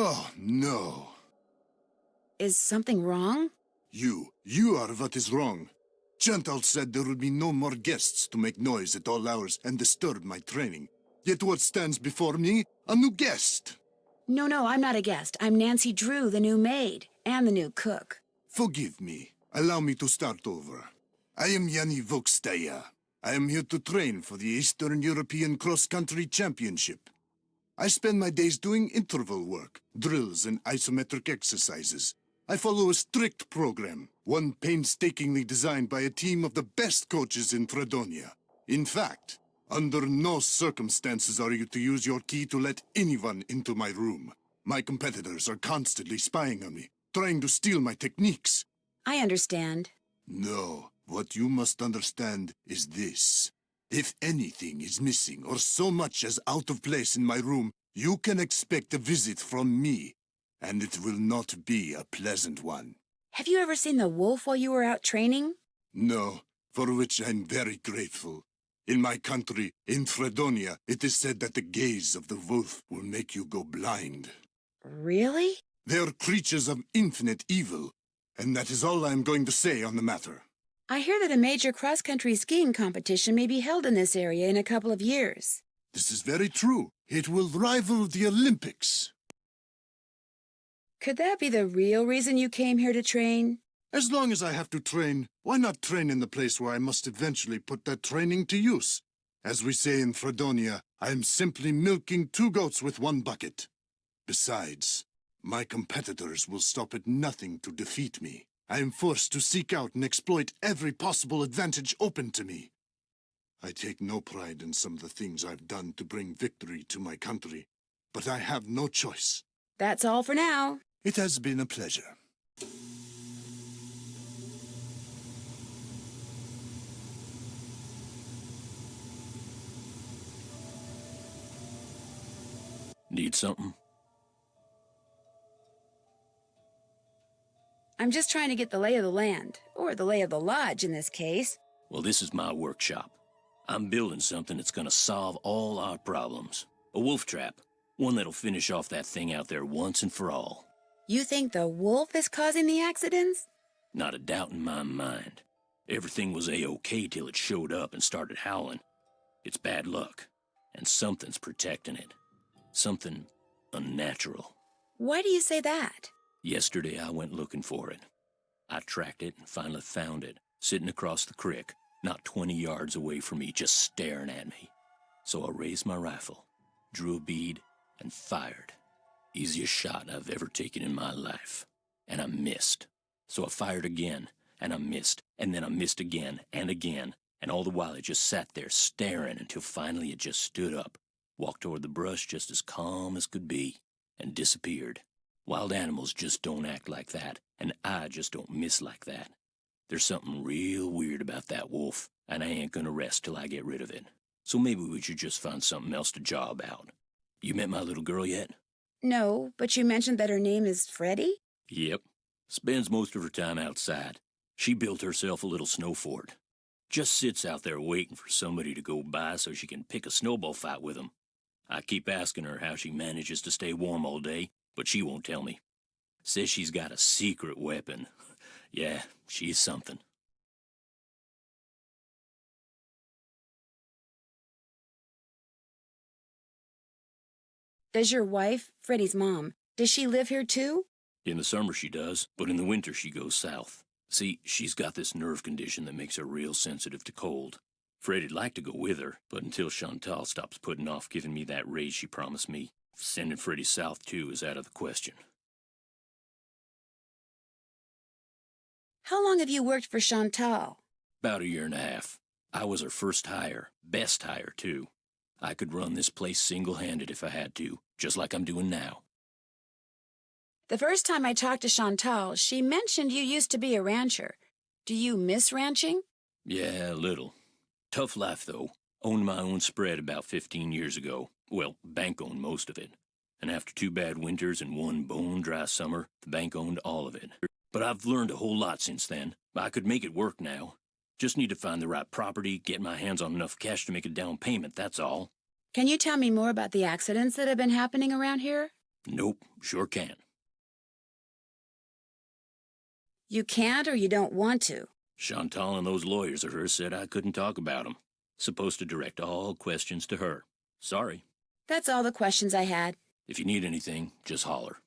Oh, no. Is something wrong? You are what is wrong. Chantal said there would be no more guests to make noise at all hours and disturb my training. Yet what stands before me? A new guest. No, I'm not a guest. I'm Nancy Drew, the new maid, and the new cook. Forgive me. Allow me to start over. I am Yanni Vokstaya. I am here to train for the Eastern European Cross-Country Championship. I spend my days doing interval work, drills, and isometric exercises. I follow a strict program, one painstakingly designed by a team of the best coaches in Fredonia. In fact, under no circumstances are you to use your key to let anyone into my room. My competitors are constantly spying on me, trying to steal my techniques. I understand. No, what you must understand is this. If anything is missing or so much as out of place in my room, you can expect a visit from me, and it will not be a pleasant one. Have you ever seen the wolf while you were out training? No, for which I'm very grateful. In my country, in Fredonia, it is said that the gaze of the wolf will make you go blind. Really? They are creatures of infinite evil, and that is all I am going to say on the matter. I hear that a major cross-country skiing competition may be held in this area in a couple of years. This is very true. It will rival the Olympics. Could that be the real reason you came here to train? As long as I have to train, why not train in the place where I must eventually put that training to use? As we say in Fredonia, I am simply milking two goats with one bucket. Besides, my competitors will stop at nothing to defeat me. I am forced to seek out and exploit every possible advantage open to me. I take no pride in some of the things I've done to bring victory to my country, but I have no choice. That's all for now. It has been a pleasure. Need something? I'm just trying to get the lay of the land, or the lay of the lodge in this case. Well, this is my workshop. I'm building something that's gonna solve all our problems. A wolf trap. One that'll finish off that thing out there once and for all. You think the wolf is causing the accidents? Not a doubt in my mind. Everything was A-OK till it showed up and started howling. It's bad luck, and something's protecting it. Something unnatural. Why do you say that? Yesterday I went looking for it. I tracked it and finally found it, sitting across the creek, not 20 yards away from me, just staring at me. So I raised my rifle, drew a bead, and fired. Easiest shot I've ever taken in my life. And I missed. So I fired again, and I missed, and then I missed again, and all the while it just sat there staring until finally it just stood up, walked toward the brush just as calm as could be, and disappeared. Wild animals just don't act like that, and I just don't miss like that. There's something real weird about that wolf, and I ain't gonna rest till I get rid of it. So maybe we should just find something else to job out. You met my little girl yet? No, but you mentioned that her name is Freddie? Yep. Spends most of her time outside. She built herself a little snow fort. Just sits out there waiting for somebody to go by so she can pick a snowball fight with them. I keep asking her how she manages to stay warm all day, but she won't tell me. Says she's got a secret weapon. Yeah, she's something. Does your wife, Freddie's mom, does she live here too? In the summer she does, but in the winter she goes south. See, she's got this nerve condition that makes her real sensitive to cold. Freddie'd like to go with her, but until Chantal stops putting off giving me that raise she promised me, sending Freddie south too is out of the question. How long have you worked for Chantal? About 1.5 years. I was her first hire, best hire too. I could run this place single-handed if I had to, just like I'm doing now. The first time I talked to Chantal, she mentioned you used to be a rancher. Do you miss ranching? Yeah, a little. Tough life, though. Owned my own spread about 15 years ago. Well, bank owned most of it. And after 2 bad winters and 1 bone-dry summer, the bank owned all of it. But I've learned a whole lot since then. I could make it work now. Just need to find the right property, get my hands on enough cash to make a down payment, that's all. Can you tell me more about the accidents that have been happening around here? Nope, sure can. You can't or you don't want to? Chantal and those lawyers of hers said I couldn't talk about 'em. Supposed to direct all questions to her. Sorry. That's all the questions I had. If you need anything, just holler.